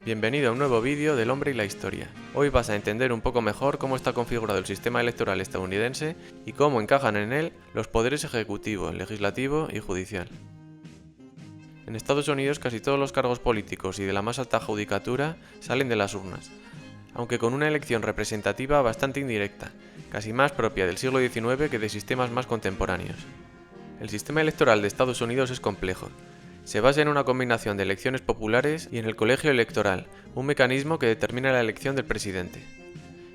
Bienvenido a un nuevo vídeo del hombre y la historia. Hoy vas a entender un poco mejor cómo está configurado el sistema electoral estadounidense y cómo encajan en él los poderes ejecutivo, legislativo y judicial. En Estados Unidos casi todos los cargos políticos y de la más alta judicatura salen de las urnas, aunque con una elección representativa bastante indirecta, casi más propia del siglo XIX que de sistemas más contemporáneos. El sistema electoral de Estados Unidos es complejo. Se basa en una combinación de elecciones populares y en el colegio electoral, un mecanismo que determina la elección del presidente.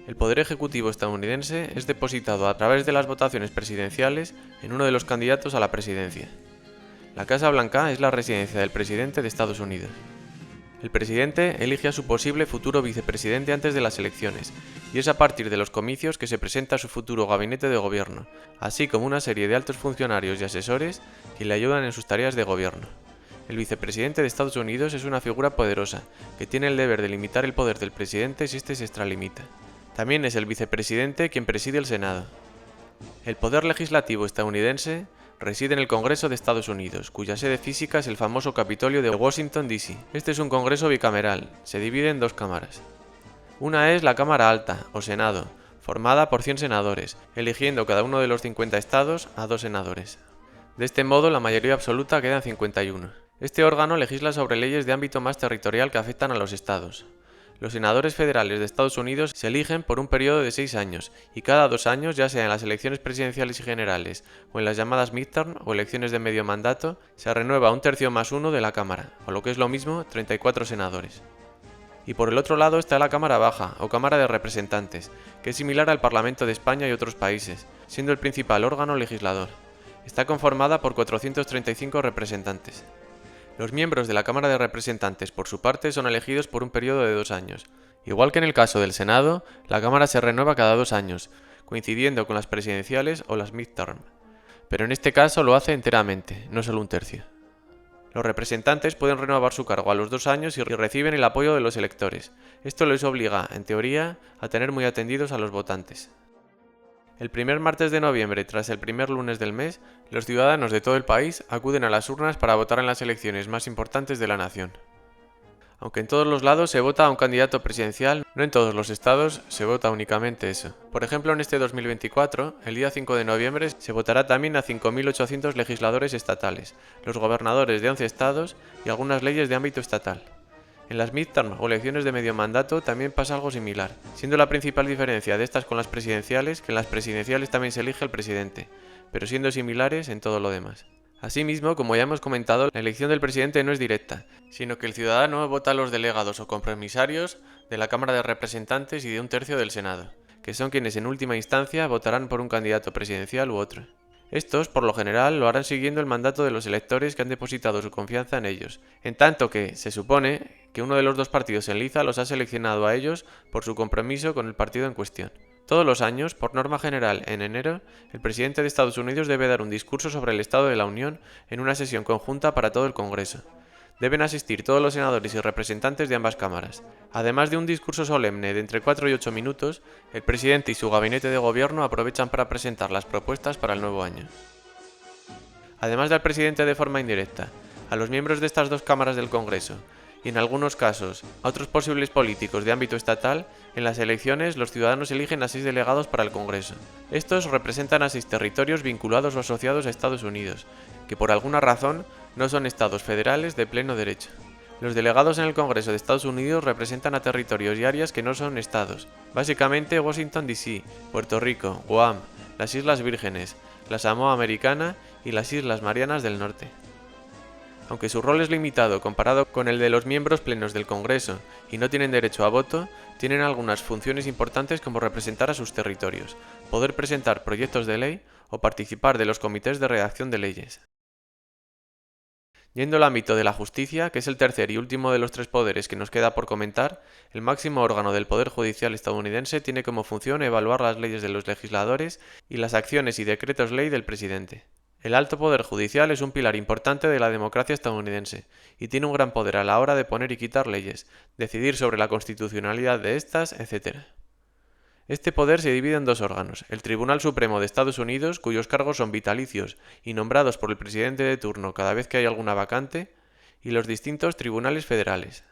El poder ejecutivo estadounidense es depositado a través de las votaciones presidenciales en uno de los candidatos a la presidencia. La Casa Blanca es la residencia del presidente de Estados Unidos. El presidente elige a su posible futuro vicepresidente antes de las elecciones, y es a partir de los comicios que se presenta su futuro gabinete de gobierno, así como una serie de altos funcionarios y asesores que le ayudan en sus tareas de gobierno. El vicepresidente de Estados Unidos es una figura poderosa, que tiene el deber de limitar el poder del presidente si éste se extralimita. También es el vicepresidente quien preside el Senado. El poder legislativo estadounidense reside en el Congreso de Estados Unidos, cuya sede física es el famoso Capitolio de Washington, D.C. Este es un congreso bicameral, se divide en dos cámaras. Una es la Cámara Alta, o Senado, formada por 100 senadores, eligiendo cada uno de los 50 estados a 2 senadores. De este modo, la mayoría absoluta queda en 51. Este órgano legisla sobre leyes de ámbito más territorial que afectan a los estados. Los senadores federales de Estados Unidos se eligen por un periodo de 6 años, y cada 2 años, ya sea en las elecciones presidenciales y generales, o en las llamadas midterm o elecciones de medio mandato, se renueva un tercio más uno de la Cámara, o lo que es lo mismo, 34 senadores. Y por el otro lado está la Cámara Baja, o Cámara de Representantes, que es similar al Parlamento de España y otros países, siendo el principal órgano legislador. Está conformada por 435 representantes. Los miembros de la Cámara de Representantes, por su parte, son elegidos por un periodo de 2 años. Igual que en el caso del Senado, la Cámara se renueva cada 2 años, coincidiendo con las presidenciales o las midterm. Pero en este caso lo hace enteramente, no solo un tercio. Los representantes pueden renovar su cargo a los 2 años y reciben el apoyo de los electores. Esto les obliga, en teoría, a tener muy atendidos a los votantes. El primer martes de noviembre, tras el primer lunes del mes, los ciudadanos de todo el país acuden a las urnas para votar en las elecciones más importantes de la nación. Aunque en todos los lados se vota a un candidato presidencial, no en todos los estados se vota únicamente eso. Por ejemplo, en este 2024, el día 5 de noviembre, se votará también a 5.800 legisladores estatales, los gobernadores de 11 estados y algunas leyes de ámbito estatal. En las midterm o elecciones de medio mandato también pasa algo similar, siendo la principal diferencia de estas con las presidenciales que en las presidenciales también se elige el presidente, pero siendo similares en todo lo demás. Asimismo, como ya hemos comentado, la elección del presidente no es directa, sino que el ciudadano vota a los delegados o compromisarios de la Cámara de Representantes y de un tercio del Senado, que son quienes en última instancia votarán por un candidato presidencial u otro. Estos, por lo general, lo harán siguiendo el mandato de los electores que han depositado su confianza en ellos, en tanto que, se supone, que uno de los dos partidos en liza los ha seleccionado a ellos por su compromiso con el partido en cuestión. Todos los años, por norma general en enero, el presidente de Estados Unidos debe dar un discurso sobre el Estado de la Unión en una sesión conjunta para todo el Congreso. Deben asistir todos los senadores y representantes de ambas cámaras. Además de un discurso solemne de entre 4 y 8 minutos, el presidente y su gabinete de gobierno aprovechan para presentar las propuestas para el nuevo año. Además del presidente de forma indirecta, a los miembros de estas dos cámaras del Congreso, y en algunos casos a otros posibles políticos de ámbito estatal, en las elecciones los ciudadanos eligen a 6 delegados para el Congreso. Estos representan a 6 territorios vinculados o asociados a Estados Unidos, que por alguna razón no son estados federales de pleno derecho. Los delegados en el Congreso de Estados Unidos representan a territorios y áreas que no son estados, básicamente Washington, D.C., Puerto Rico, Guam, las Islas Vírgenes, la Samoa Americana y las Islas Marianas del Norte. Aunque su rol es limitado comparado con el de los miembros plenos del Congreso y no tienen derecho a voto, tienen algunas funciones importantes como representar a sus territorios, poder presentar proyectos de ley o participar de los comités de redacción de leyes. Yendo al ámbito de la justicia, que es el tercer y último de los 3 poderes que nos queda por comentar, el máximo órgano del Poder Judicial estadounidense tiene como función evaluar las leyes de los legisladores y las acciones y decretos ley del presidente. El alto poder judicial es un pilar importante de la democracia estadounidense y tiene un gran poder a la hora de poner y quitar leyes, decidir sobre la constitucionalidad de estas, etc. Este poder se divide en 2 órganos, el Tribunal Supremo de Estados Unidos, cuyos cargos son vitalicios y nombrados por el presidente de turno cada vez que hay alguna vacante, y los distintos tribunales federales.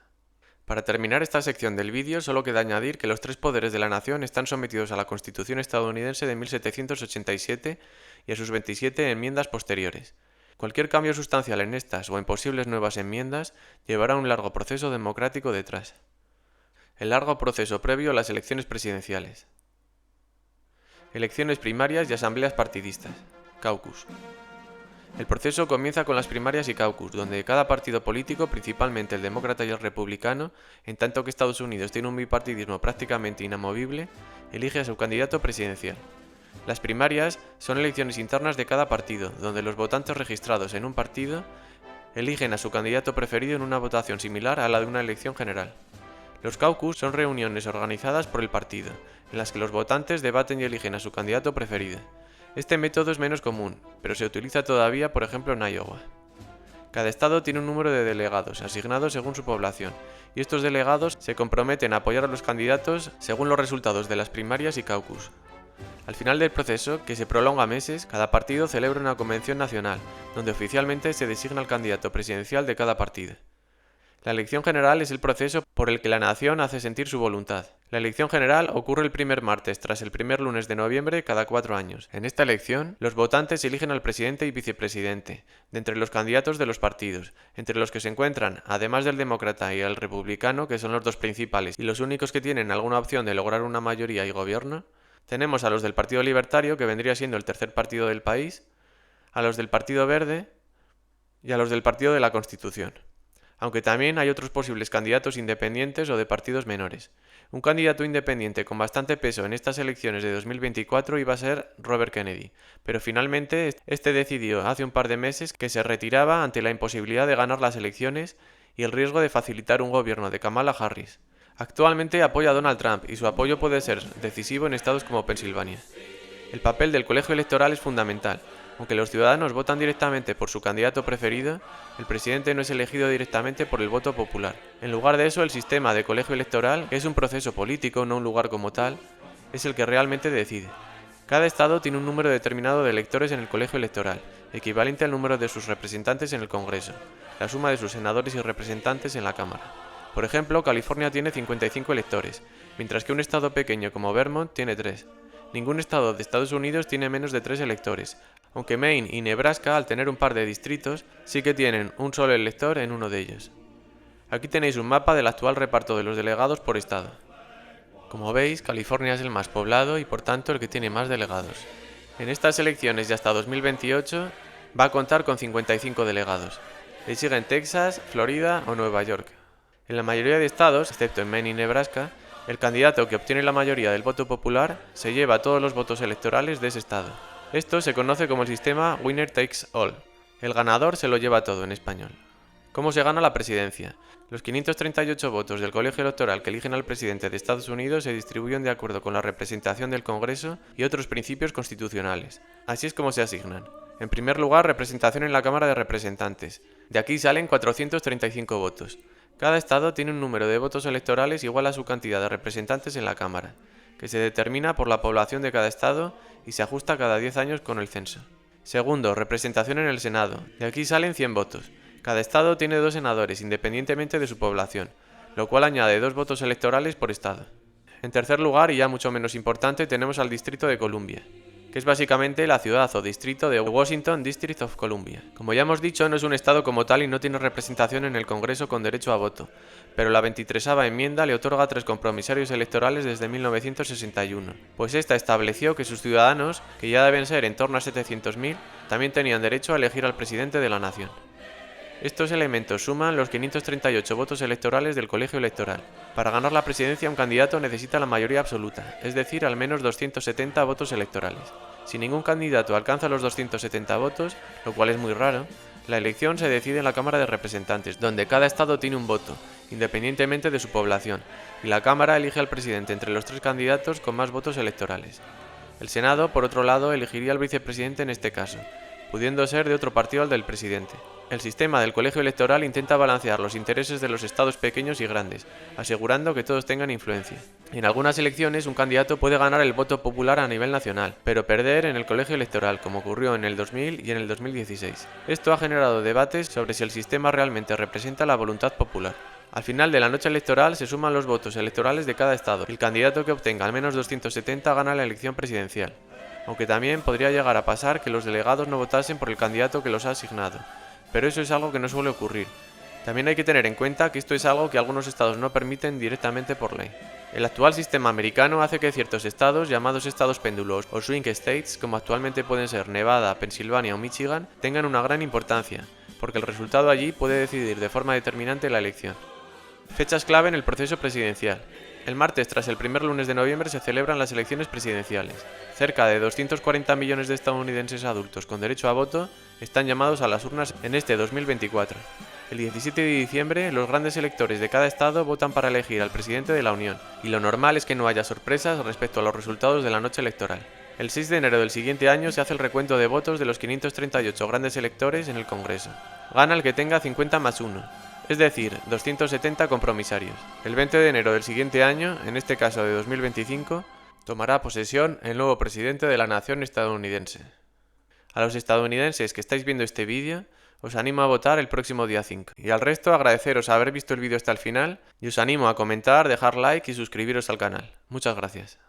Para terminar esta sección del vídeo, solo queda añadir que los tres poderes de la nación están sometidos a la Constitución estadounidense de 1787 y a sus 27 enmiendas posteriores. Cualquier cambio sustancial en estas o en posibles nuevas enmiendas llevará un largo proceso democrático detrás. El largo proceso previo a las elecciones presidenciales. Elecciones primarias y asambleas partidistas. Caucus. El proceso comienza con las primarias y caucus, donde cada partido político, principalmente el demócrata y el republicano, en tanto que Estados Unidos tiene un bipartidismo prácticamente inamovible, elige a su candidato presidencial. Las primarias son elecciones internas de cada partido, donde los votantes registrados en un partido eligen a su candidato preferido en una votación similar a la de una elección general. Los caucus son reuniones organizadas por el partido, en las que los votantes debaten y eligen a su candidato preferido. Este método es menos común, pero se utiliza todavía, por ejemplo, en Iowa. Cada estado tiene un número de delegados, asignados según su población, y estos delegados se comprometen a apoyar a los candidatos según los resultados de las primarias y caucus. Al final del proceso, que se prolonga meses, cada partido celebra una convención nacional, donde oficialmente se designa el candidato presidencial de cada partido. La elección general es el proceso por el que la nación hace sentir su voluntad. La elección general ocurre el primer martes tras el primer lunes de noviembre cada 4 años. En esta elección, los votantes eligen al presidente y vicepresidente, de entre los candidatos de los partidos, entre los que se encuentran, además del demócrata y el republicano, que son los dos principales y los únicos que tienen alguna opción de lograr una mayoría y gobierno, tenemos a los del Partido Libertario, que vendría siendo el tercer partido del país, a los del Partido Verde y a los del Partido de la Constitución. Aunque también hay otros posibles candidatos independientes o de partidos menores. Un candidato independiente con bastante peso en estas elecciones de 2024 iba a ser Robert Kennedy, pero finalmente este decidió hace un par de meses que se retiraba ante la imposibilidad de ganar las elecciones y el riesgo de facilitar un gobierno de Kamala Harris. Actualmente apoya a Donald Trump y su apoyo puede ser decisivo en estados como Pensilvania. El papel del colegio electoral es fundamental. Aunque los ciudadanos votan directamente por su candidato preferido, el presidente no es elegido directamente por el voto popular. En lugar de eso, el sistema de colegio electoral, que es un proceso político, no un lugar como tal, es el que realmente decide. Cada estado tiene un número determinado de electores en el colegio electoral, equivalente al número de sus representantes en el Congreso, la suma de sus senadores y representantes en la Cámara. Por ejemplo, California tiene 55 electores, mientras que un estado pequeño como Vermont tiene 3. Ningún estado de Estados Unidos tiene menos de 3 electores, aunque Maine y Nebraska, al tener un par de distritos, sí que tienen un solo elector en uno de ellos. Aquí tenéis un mapa del actual reparto de los delegados por estado. Como veis, California es el más poblado y por tanto el que tiene más delegados. En estas elecciones y hasta 2028 va a contar con 55 delegados. Le siguen Texas, Florida o Nueva York. En la mayoría de estados, excepto en Maine y Nebraska, el candidato que obtiene la mayoría del voto popular se lleva todos los votos electorales de ese estado. Esto se conoce como el sistema Winner Takes All. El ganador se lo lleva todo en español. ¿Cómo se gana la presidencia? Los 538 votos del colegio electoral que eligen al presidente de Estados Unidos se distribuyen de acuerdo con la representación del Congreso y otros principios constitucionales. Así es como se asignan. En primer lugar, representación en la Cámara de Representantes. De aquí salen 435 votos. Cada estado tiene un número de votos electorales igual a su cantidad de representantes en la Cámara, que se determina por la población de cada estado y se ajusta cada 10 años con el censo. Segundo, representación en el Senado. De aquí salen 100 votos. Cada estado tiene 2 senadores independientemente de su población, lo cual añade 2 votos electorales por estado. En tercer lugar, y ya mucho menos importante, tenemos al Distrito de Columbia, que es básicamente la ciudad o distrito de Washington District of Columbia. Como ya hemos dicho, no es un estado como tal y no tiene representación en el Congreso con derecho a voto, pero la 23ª enmienda le otorga 3 compromisarios electorales desde 1961, pues esta estableció que sus ciudadanos, que ya deben ser en torno a 700.000, también tenían derecho a elegir al presidente de la nación. Estos elementos suman los 538 votos electorales del colegio electoral. Para ganar la presidencia un candidato necesita la mayoría absoluta, es decir, al menos 270 votos electorales. Si ningún candidato alcanza los 270 votos, lo cual es muy raro, la elección se decide en la Cámara de Representantes, donde cada estado tiene un voto, independientemente de su población, y la Cámara elige al presidente entre los 3 candidatos con más votos electorales. El Senado, por otro lado, elegiría al vicepresidente en este caso, pudiendo ser de otro partido al del presidente. El sistema del colegio electoral intenta balancear los intereses de los estados pequeños y grandes, asegurando que todos tengan influencia. En algunas elecciones un candidato puede ganar el voto popular a nivel nacional, pero perder en el colegio electoral, como ocurrió en el 2000 y en el 2016. Esto ha generado debates sobre si el sistema realmente representa la voluntad popular. Al final de la noche electoral se suman los votos electorales de cada estado. El candidato que obtenga al menos 270 gana la elección presidencial, aunque también podría llegar a pasar que los delegados no votasen por el candidato que los ha asignado, pero eso es algo que no suele ocurrir. También hay que tener en cuenta que esto es algo que algunos estados no permiten directamente por ley. El actual sistema americano hace que ciertos estados, llamados estados péndulos o swing states, como actualmente pueden ser Nevada, Pensilvania o Michigan, tengan una gran importancia, porque el resultado allí puede decidir de forma determinante la elección. Fechas clave en el proceso presidencial. El martes, tras el primer lunes de noviembre, se celebran las elecciones presidenciales. Cerca de 240 millones de estadounidenses adultos con derecho a voto están llamados a las urnas en este 2024. El 17 de diciembre, los grandes electores de cada estado votan para elegir al presidente de la Unión, y lo normal es que no haya sorpresas respecto a los resultados de la noche electoral. El 6 de enero del siguiente año se hace el recuento de votos de los 538 grandes electores en el Congreso. Gana el que tenga 50 más 1. Es decir, 270 compromisarios. El 20 de enero del siguiente año, en este caso de 2025, tomará posesión el nuevo presidente de la nación estadounidense. A los estadounidenses que estáis viendo este vídeo, os animo a votar el próximo día 5. Y al resto agradeceros haber visto el vídeo hasta el final y os animo a comentar, dejar like y suscribiros al canal. Muchas gracias.